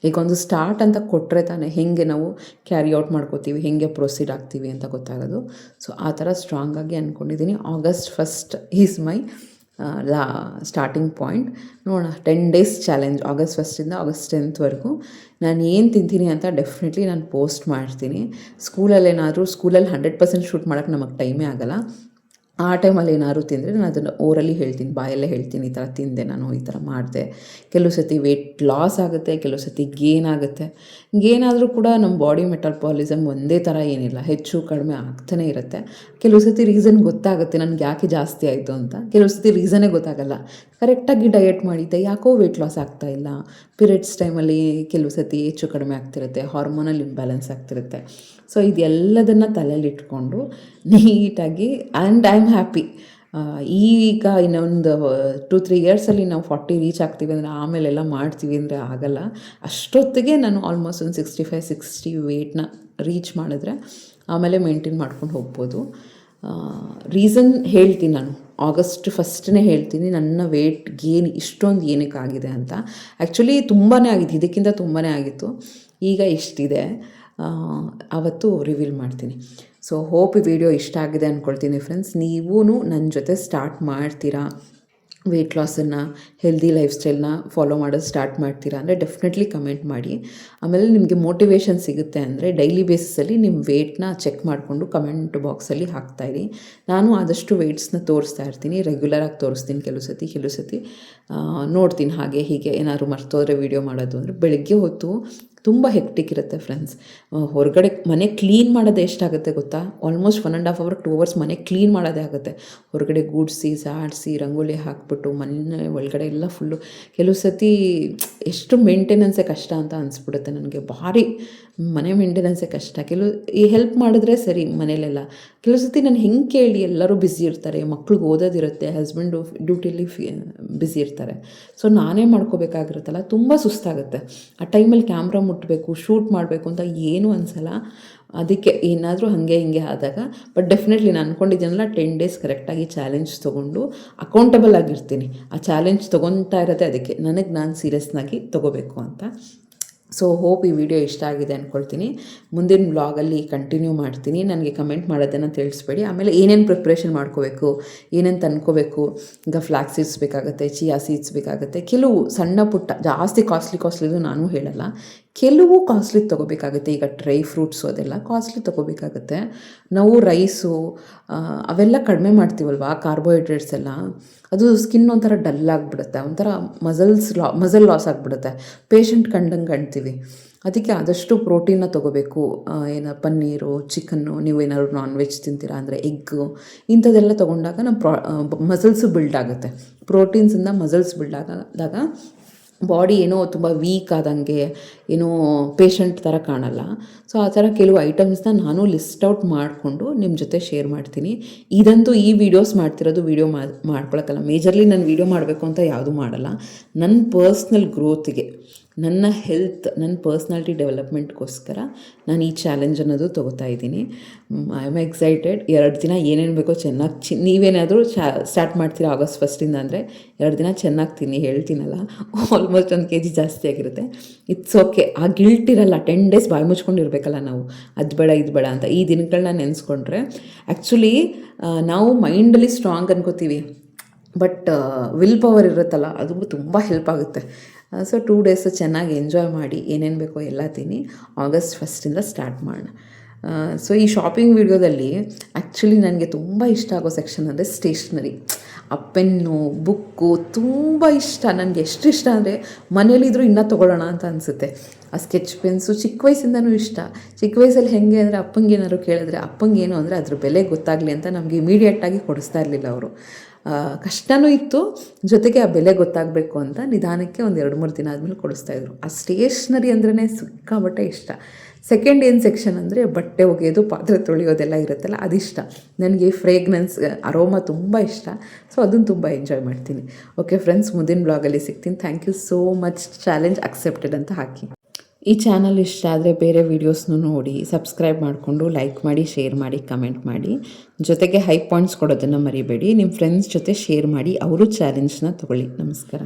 ಈಗ ಒಂದು ಸ್ಟಾರ್ಟ್ ಅಂತ ಕೊಟ್ಟರೆ ತಾನೇ ಹೇಗೆ ನಾವು ಕ್ಯಾರಿ ಔಟ್ ಮಾಡ್ಕೋತೀವಿ, ಹೇಗೆ ಪ್ರೊಸೀಡ್ ಆಗ್ತೀವಿ ಅಂತ ಗೊತ್ತಾಗೋದು. ಸೊ ಆ ಥರ ಸ್ಟ್ರಾಂಗಾಗಿ ಅಂದ್ಕೊಂಡಿದ್ದೀನಿ. August 1st is my starting point. ನೋಡೋಣ, 10 days challenge. August 1st August 10th ನಾನು ಏನು ತಿಂತೀನಿ ಅಂತ ಡೆಫಿನೆಟ್ಲಿ ನಾನು ಪೋಸ್ಟ್ ಮಾಡ್ತೀನಿ. ಸ್ಕೂಲಲ್ಲಿ 100% ಶೂಟ್ ಮಾಡೋಕ್ಕೆ ನಮಗೆ ಟೈಮೇ ಆಗೋಲ್ಲ. ಆ ಟೈಮಲ್ಲಿ ಏನಾದ್ರು ತಿಂದರೆ ನಾನು ಅದನ್ನು ಓರಲಿ ಹೇಳ್ತೀನಿ, ಬಾಯಲ್ಲೇ ಹೇಳ್ತೀನಿ, ಈ ಥರ ತಿಂದೆ ನಾನು, ಈ ಥರ ಮಾಡಿದೆ. ಕೆಲವು ಸತಿ ವೆಯ್ಟ್ ಲಾಸ್ ಆಗುತ್ತೆ, ಕೆಲವು ಸತಿ ಗೇನ್ ಆಗುತ್ತೆ. ಗೇನ್ ಆದರೂ ಕೂಡ ನಮ್ಮ ಬಾಡಿ ಮೆಟಾಬಾಲಿಸಮ್ ಒಂದೇ ಥರ ಏನಿಲ್ಲ, ಹೆಚ್ಚು ಕಡಿಮೆ ಆಗ್ತಾನೆ ಇರುತ್ತೆ. ಕೆಲವು ಸತಿ ರೀಸನ್ ಗೊತ್ತಾಗುತ್ತೆ ನನಗೆ ಯಾಕೆ ಜಾಸ್ತಿ ಆಯಿತು ಅಂತ, ಕೆಲವು ಸತಿ ರೀಸನ್ನೇ ಗೊತ್ತಾಗಲ್ಲ. ಕರೆಕ್ಟಾಗಿ ಡಯಟ್ ಮಾಡಿದ್ದೆ, ಯಾಕೋ ವೆಯ್ಟ್ ಲಾಸ್ ಆಗ್ತಾಯಿಲ್ಲ. ಪೀರಿಯಡ್ಸ್ ಟೈಮಲ್ಲಿ ಕೆಲವು ಸತಿ ಹೆಚ್ಚು ಕಡಿಮೆ ಆಗ್ತಿರುತ್ತೆ, ಹಾರ್ಮೋನಲ್ ಇಂಬ್ಯಾಲೆನ್ಸ್ ಆಗ್ತಿರುತ್ತೆ. ಸೊ ಇದೆಲ್ಲದನ್ನು ತಲೆಯಲ್ಲಿಟ್ಕೊಂಡು ನೀಟಾಗಿ ಆ್ಯಂಡ್ ಐ ಆಮ್ ಹ್ಯಾಪಿ. ಈಗ ಇನ್ನೊಂದು 2-3 yearsಲ್ಲಿ ನಾವು 40 ರೀಚ್ ಆಗ್ತೀವಿ ಅಂದರೆ ಆಮೇಲೆಲ್ಲ ಮಾಡ್ತೀವಿ ಅಂದರೆ ಆಗಲ್ಲ. ಅಷ್ಟೊತ್ತಿಗೆ ನಾನು ಆಲ್ಮೋಸ್ಟ್ ಒಂದು 65-60 ವೆಯ್ಟ್ನ ರೀಚ್ ಮಾಡಿದ್ರೆ ಆಮೇಲೆ ಮೇಂಟೈನ್ ಮಾಡ್ಕೊಂಡು ಹೋಗ್ಬೋದು. ರೀಸನ್ ಹೇಳ್ತೀನಿ ನಾನು, August 1st ಹೇಳ್ತೀನಿ ನನ್ನ ವೆಯ್ಟ್ ಗೇನ್ ಇಷ್ಟೊಂದು ಏನಕ್ಕಾಗಿದೆ ಅಂತ. ಆ್ಯಕ್ಚುಲಿ ತುಂಬಾ ಆಗಿತ್ತು, ಇದಕ್ಕಿಂತ ತುಂಬಾ ಆಗಿತ್ತು. ಈಗ ಎಷ್ಟಿದೆ ಅವತ್ತು ರಿವೀಲ್ ಮಾಡ್ತೀನಿ. ಸೊ ಹೋಪ್ ಈ ವಿಡಿಯೋ ಇಷ್ಟ ಆಗಿದೆ ಅಂದ್ಕೊಳ್ತೀನಿ ಫ್ರೆಂಡ್ಸ್. ನೀವೂ ನನ್ನ ಜೊತೆ ಸ್ಟಾರ್ಟ್ ಮಾಡ್ತೀರಾ, ವೆಯ್ಟ್ ಲಾಸನ್ನು, ಹೆಲ್ದಿ ಲೈಫ್ ಸ್ಟೈಲ್ನ ಫಾಲೋ ಮಾಡೋದು ಸ್ಟಾರ್ಟ್ ಮಾಡ್ತೀರಾ ಅಂದರೆ ಡೆಫಿನೆಟ್ಲಿ ಕಮೆಂಟ್ ಮಾಡಿ. ಆಮೇಲೆ ನಿಮಗೆ ಮೋಟಿವೇಶನ್ ಸಿಗುತ್ತೆ ಅಂದರೆ ಡೈಲಿ ಬೇಸಿಸಲ್ಲಿ ನಿಮ್ಮ ವೆಯ್ಟ್ನ ಚೆಕ್ ಮಾಡಿಕೊಂಡು ಕಮೆಂಟ್ ಬಾಕ್ಸಲ್ಲಿ ಹಾಕ್ತಾಯಿರಿ. ನಾನು ಆದಷ್ಟು ವೆಯ್ಟ್ಸ್ನ ತೋರಿಸ್ತಾ ಇರ್ತೀನಿ, ರೆಗ್ಯುಲರಾಗಿ ತೋರಿಸ್ತೀನಿ. ಕೆಲವು ಸತಿ ನೋಡ್ತೀನಿ ಹಾಗೆ ಹೀಗೆ ಏನಾದ್ರು ಮರ್ತೋದ್ರೆ ವೀಡಿಯೋ ಮಾಡೋದು ಅಂದರೆ. ಬೆಳಗ್ಗೆ ಹೊತ್ತು ತುಂಬ ಹೆಕ್ಟಿಕ್ ಇರುತ್ತೆ ಫ್ರೆಂಡ್ಸ್. ಹೊರಗಡೆ ಮನೆ ಕ್ಲೀನ್ ಮಾಡೋದು ಎಷ್ಟಾಗುತ್ತೆ ಗೊತ್ತಾ? ಆಲ್ಮೋಸ್ಟ್ 1.5 hour 2 hours ಮನೆ ಕ್ಲೀನ್ ಮಾಡೋದೇ ಆಗುತ್ತೆ. ಹೊರಗಡೆ ಗೂಡಿಸಿ ಸಾಡಿಸಿ ರಂಗೋಲಿ ಹಾಕ್ಬಿಟ್ಟು ಮನೆ ಒಳಗಡೆ ಎಲ್ಲ ಫುಲ್ಲು. ಕೆಲವು ಸತಿ ಎಷ್ಟು ಮೇಂಟೆನೆನ್ಸೇ ಕಷ್ಟ ಅಂತ ಅನಿಸ್ಬಿಡುತ್ತೆ ನನಗೆ. ಭಾರಿ ಮನೆ ಮೇಂಟೆನೆನ್ಸೇ ಕಷ್ಟ. ಈ ಹೆಲ್ಪ್ ಮಾಡಿದ್ರೆ ಸರಿ ಮನೇಲೆಲ್ಲ. ಕೆಲವು ಸತಿ ನಾನು ಹೆಂಗೆ ಕೇಳಿ, ಎಲ್ಲರೂ ಬ್ಯುಸಿ ಇರ್ತಾರೆ, ಮಕ್ಳಿಗೆ ಓದೋದಿರುತ್ತೆ, ಹಸ್ಬೆಂಡು ಡ್ಯೂಟಿಲಿ ಬ್ಯುಸಿ ಇರ್ತಾರೆ. ಸೊ ನಾನೇ ಮಾಡ್ಕೋಬೇಕಾಗಿರುತ್ತಲ್ಲ, ತುಂಬ ಸುಸ್ತಾಗುತ್ತೆ. ಆ ಟೈಮಲ್ಲಿ ಕ್ಯಾಮ್ರಾ ಮುಟ್ಟಬೇಕು, ಶೂಟ್ ಮಾಡಬೇಕು ಅಂತ ಏನೂ ಅನಿಸಲ್ಲ. ಅದಕ್ಕೆ ಏನಾದರೂ ಹಾಗೆ ಹಿಂಗೆ ಆದಾಗ, ಬಟ್ ಡೆಫಿನೆಟ್ಲಿ ನಾನು ಅಂದ್ಕೊಂಡಿದ್ದೀನಲ್ಲ 10 days ಕರೆಕ್ಟಾಗಿ ಚಾಲೆಂಜ್ ತೊಗೊಂಡು ಅಕೌಂಟಬಲ್ ಆಗಿರ್ತೀನಿ. ಆ ಚಾಲೆಂಜ್ ತೊಗೊತಾ ಇರೋದೇ ಅದಕ್ಕೆ, ನನಗೆ ನಾನು ಸೀರಿಯಸ್ನಾಗಿ ತೊಗೋಬೇಕು ಅಂತ. ಸೊ ಹೋಪ್ ಈ ವಿಡಿಯೋ ಇಷ್ಟ ಆಗಿದೆ ಅಂದ್ಕೊಳ್ತೀನಿ. ಮುಂದಿನ ವ್ಲಾಗಲ್ಲಿ ಕಂಟಿನ್ಯೂ ಮಾಡ್ತೀನಿ. ನನಗೆ ಕಮೆಂಟ್ ಮಾಡೋದನ್ನು ತಿಳಿಸ್ಬೇಡಿ. ಆಮೇಲೆ ಏನೇನು ಪ್ರಿಪ್ರೇಷನ್ ಮಾಡ್ಕೋಬೇಕು, ಏನೇನು ತಂದ್ಕೋಬೇಕು. ಈಗ ಫ್ಲ್ಯಾಕ್ಸ್ ಸೀಡ್ಸ್ ಬೇಕಾಗುತ್ತೆ, ಚಿಯಾ ಸೀಡ್ಸ್ ಬೇಕಾಗುತ್ತೆ. ಕೆಲವು ಸಣ್ಣ ಪುಟ್ಟ, ಜಾಸ್ತಿ ಕಾಸ್ಟ್ಲಿದು ನಾನು ಹೇಳಲ್ಲ, ಕೆಲವು ಕಾಸ್ಟ್ಲಿ ತೊಗೋಬೇಕಾಗುತ್ತೆ. ಈಗ ಡ್ರೈ ಫ್ರೂಟ್ಸು ಅದೆಲ್ಲ ಕಾಸ್ಟ್ಲಿ ತೊಗೋಬೇಕಾಗುತ್ತೆ. ನಾವು ರೈಸು ಅವೆಲ್ಲ ಕಡಿಮೆ ಮಾಡ್ತೀವಲ್ವ, ಕಾರ್ಬೋಹೈಡ್ರೇಟ್ಸ್ ಎಲ್ಲ, ಅದು ಸ್ಕಿನ್ ಒಂಥರ ಡಲ್ ಆಗಿಬಿಡುತ್ತೆ, ಒಂಥರ ಮಸಲ್ ಲಾಸ್ ಆಗಿಬಿಡುತ್ತೆ, ಪೇಷಂಟ್ ಕಂಡಂಗೆ ಕಾಣ್ತೀವಿ. ಅದಕ್ಕೆ ಆದಷ್ಟು ಪ್ರೋಟೀನ್ನ ತೊಗೋಬೇಕು. ಪನ್ನೀರು, ಚಿಕನ್ನು, ನೀವೇನಾದ್ರು ನಾನ್ ವೆಜ್ ತಿಂತೀರಾ ಅಂದರೆ ಎಗ್ಗು, ಇಂಥದ್ದೆಲ್ಲ ತೊಗೊಂಡಾಗ ನಮ್ಮ ಮಸಲ್ಸು ಬಿಲ್ಡ್ ಆಗುತ್ತೆ. ಪ್ರೋಟೀನ್ಸಿಂದ ಮಸಲ್ಸ್ ಬಿಲ್ಡ್ ಆದಾಗ ಬಾಡಿ ಏನೋ ತುಂಬ ವೀಕ್ ಆದಂಗೆ, ಏನೋ ಪೇಷಂಟ್ ಥರ ಕಾಣಲ್ಲ. ಸೊ ಆ ಥರ ಕೆಲವು ಐಟಮ್ಸ್ನ ನಾನು ಲಿಸ್ಟ್ ಔಟ್ ಮಾಡಿಕೊಂಡು ನಿಮ್ಮ ಜೊತೆ ಶೇರ್ ಮಾಡ್ತೀನಿ. ಇದಂತೂ ಈ ವಿಡಿಯೋಸ್ ಮಾಡ್ತಿರೋದು ವಿಡಿಯೋ ಮಾಡ್ಕೊಳಕ್ಕಲ್ಲ. ಮೇಜರ್ಲಿ ನಾನು ವಿಡಿಯೋ ಮಾಡಬೇಕು ಅಂತ ಯಾವುದೂ ಮಾಡಲ್ಲ. ನನ್ನ ಪರ್ಸ್ನಲ್ ಗ್ರೋತಿಗೆ, ನನ್ನ ಹೆಲ್ತ್, ನನ್ನ ಪರ್ಸ್ನಾಲಿಟಿ ಡೆವಲಪ್ಮೆಂಟ್ಗೋಸ್ಕರ ನಾನು ಈ ಚಾಲೆಂಜ್ ಅನ್ನೋದು ತೊಗೋತಾ ಇದ್ದೀನಿ. I am excited. 2 ದಿನ ಏನೇನು ಬೇಕೋ ಚೆನ್ನಾಗಿ ನೀವೇನಾದರೂ ಸ್ಟಾರ್ಟ್ ಮಾಡ್ತೀರಾ August 1st ಅಂದರೆ 2 ದಿನ ಚೆನ್ನಾಗಿ ತಿನ್ನಿ. ಹೇಳ್ತೀನಲ್ಲ, ಆಲ್ಮೋಸ್ಟ್ 1 kg ಜಾಸ್ತಿ ಆಗಿರುತ್ತೆ. It's okay. ಆ ಗಿಲ್ಟ್ ಇರಲ್ಲ. 10 days ಬಾಯಿ ಮುಚ್ಕೊಂಡಿರ್ಬೇಕಲ್ಲ ನಾವು, ಅದು ಬೇಡ ಇದು ಬೇಡ ಅಂತ. ಈ ದಿನಗಳನ್ನ ನೆನೆಸ್ಕೊಂಡ್ರೆ ಆ್ಯಕ್ಚುಲಿ ನಾವು ಮೈಂಡಲ್ಲಿ ಸ್ಟ್ರಾಂಗ್ ಅನ್ಕೋತೀವಿ, ಬಟ್ ವಿಲ್ ಪವರ್ ಇರುತ್ತಲ್ಲ, ಅದು ತುಂಬ ಹೆಲ್ಪ್ ಆಗುತ್ತೆ. ಸೊ 2 days ಚೆನ್ನಾಗಿ ಎಂಜಾಯ್ ಮಾಡಿ, ಏನೇನು ಬೇಕೋ ಎಲ್ಲ ತಿನ್ನಿ. August 1st ಸ್ಟಾರ್ಟ್ ಮಾಡೋಣ. ಸೊ ಈ ಶಾಪಿಂಗ್ ವಿಡಿಯೋದಲ್ಲಿ ಆ್ಯಕ್ಚುಲಿ ನನಗೆ ತುಂಬ ಇಷ್ಟ ಆಗೋ ಸೆಕ್ಷನ್ ಅಂದರೆ ಸ್ಟೇಷ್ನರಿ. ಆ ಪೆನ್ನು, ಬುಕ್ಕು ತುಂಬ ಇಷ್ಟ ನನಗೆ. ಎಷ್ಟು ಇಷ್ಟ ಅಂದರೆ ಮನೇಲಿದ್ದರೂ ಇನ್ನೂ ತೊಗೊಳ್ಳೋಣ ಅಂತ ಅನಿಸುತ್ತೆ. ಆ ಸ್ಕೆಚ್ ಪೆನ್ಸು ಚಿಕ್ಕ ವಯಸ್ಸಿಂದನೂ ಇಷ್ಟ. ಚಿಕ್ಕ ವಯಸ್ಸಲ್ಲಿ ಹೇಗೆ ಅಂದರೆ ಅಪ್ಪಂಗೆ ಏನಾದ್ರು ಕೇಳಿದ್ರೆ ಅಪ್ಪಂಗೇನು ಅಂದರೆ ಅದ್ರ ಬೆಲೆ ಗೊತ್ತಾಗಲಿ ಅಂತ ನಮಗೆ ಇಮಿಡಿಯೇಟಾಗಿ ಕೊಡಿಸ್ತಾ ಇರಲಿಲ್ಲ ಅವರು. ಕಷ್ಟನೂ ಇತ್ತು, ಜೊತೆಗೆ ಆ ಬೆಲೆ ಗೊತ್ತಾಗಬೇಕು ಅಂತ ನಿಧಾನಕ್ಕೆ ಒಂದು 2-3 ದಿನ ಆದಮೇಲೆ ಕೊಡಿಸ್ತಾಯಿದ್ರು. ಆ ಸ್ಟೇಷ್ನರಿ ಅಂದ್ರೇ ಸಿಕ್ಕಾಬಟ್ಟೆ ಇಷ್ಟ. ಸೆಕೆಂಡ್ ಏನು ಸೆಕ್ಷನ್ ಅಂದರೆ ಬಟ್ಟೆ ಒಗೆಯೋದು, ಪಾತ್ರೆ ತೊಳೆಯೋದೆಲ್ಲ ಇರುತ್ತಲ್ಲ ಅದಿಷ್ಟ. ನನಗೆ ಫ್ರೇಗ್ನೆನ್ಸ್ ಅರೋಮಾ ತುಂಬ ಇಷ್ಟ. ಸೊ ಅದನ್ನು ತುಂಬ ಎಂಜಾಯ್ ಮಾಡ್ತೀನಿ. ಓಕೆ ಫ್ರೆಂಡ್ಸ್, ಮುಂದಿನ ಬ್ಲಾಗಲ್ಲಿ ಸಿಗ್ತೀನಿ. Thank you so much. Challenge accepted ಅಂತ ಹಾಕಿ. ಈ ಚಾನಲ್ ಇಷ್ಟ ಆದರೆ ಬೇರೆ ವೀಡಿಯೋಸ್ನೂ ನೋಡಿ, ಸಬ್ಸ್ಕ್ರೈಬ್ ಮಾಡಿಕೊಂಡು ಲೈಕ್ ಮಾಡಿ, ಶೇರ್ ಮಾಡಿ, ಕಮೆಂಟ್ ಮಾಡಿ. ಜೊತೆಗೆ ಹೈ ಪಾಯಿಂಟ್ಸ್ ಕೊಡೋದನ್ನು ಮರಿಬೇಡಿ. ನಿಮ್ಮ ಫ್ರೆಂಡ್ಸ್ ಜೊತೆ ಶೇರ್ ಮಾಡಿ, ಅವರು ಚಾಲೆಂಜ್ನ ತಗೊಳ್ಳಿ. ನಮಸ್ಕಾರ.